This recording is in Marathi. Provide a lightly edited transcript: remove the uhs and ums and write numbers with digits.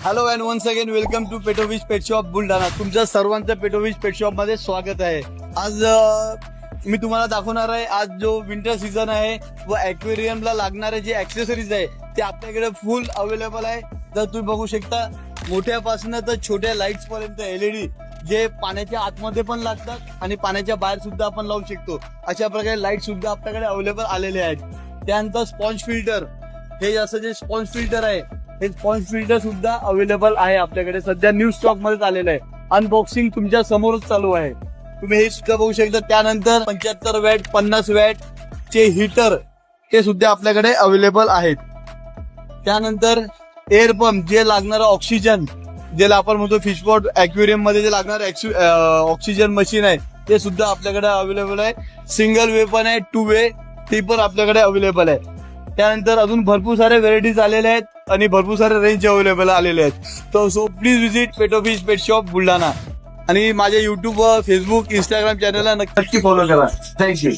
Hello and once again welcome to Petowish pet shop Buldhana. तुमच्या सर्वांचं पेटोविश पेट शॉप मध्ये स्वागत आहे. आज मी तुम्हाला दाखवणार आहे आज जो विंटर सीझन आहे व ऍक्वेरियमला लागणारे जे ऍक्सेसरीज आहे ते आपल्याकडे फुल अवेलेबल आहे. तर तुम्ही बघू शकता मोठ्यापासून तर छोट्या लाईट्स पर्यंत एलईडी जे पाण्याच्या आतमध्ये पण लागतात आणि पाण्याच्या बाहेर सुद्धा आपण लावू शकतो. अशा प्रकारे लाईट सुद्धा आपल्याकडे अवेलेबल आलेले आहेत. त्यानंतर स्पॉन्ज फिल्टर, हे असं जे स्पॉन्ज फिल्टर आहे हे स्पॉन्ज फिल्टर सुद्धा अवेलेबल आहे आपल्याकडे. सध्या न्यू स्टॉक मध्ये आलेलं आहे. अनबॉक्सिंग तुमच्या समोरच चालू आहे, तुम्ही हे सुद्धा बघू शकता. त्यानंतर 75 वॅट 50 वॅट चे हीटर ते सुद्धा आपल्याकडे अवेलेबल आहेत. त्यानंतर एअर पंप, जे लागणारं ऑक्सिजन, ज्याला आपण म्हणतो फिशपॉट ऍक्वेरियम मध्ये जे लागणार ऑक्सिजन मशीन आहे ते सुद्धा आपल्याकडे अवेलेबल आहे. सिंगल वे पण आहे, 2 वे ते पण आपल्याकडे अवेलेबल आहे. त्यानंतर अजून भरपूर सारे व्हेरायटीज आलेले आहेत आणि भरपूर सारे रेंज अवेलेबल आलेले आहेत. तर so please visit Petofish pet shop Buldhana आणि माझ्या युट्यूब व फेसबुक इंस्टाग्राम चॅनलला नक्की फॉलो करा. थँक्यू.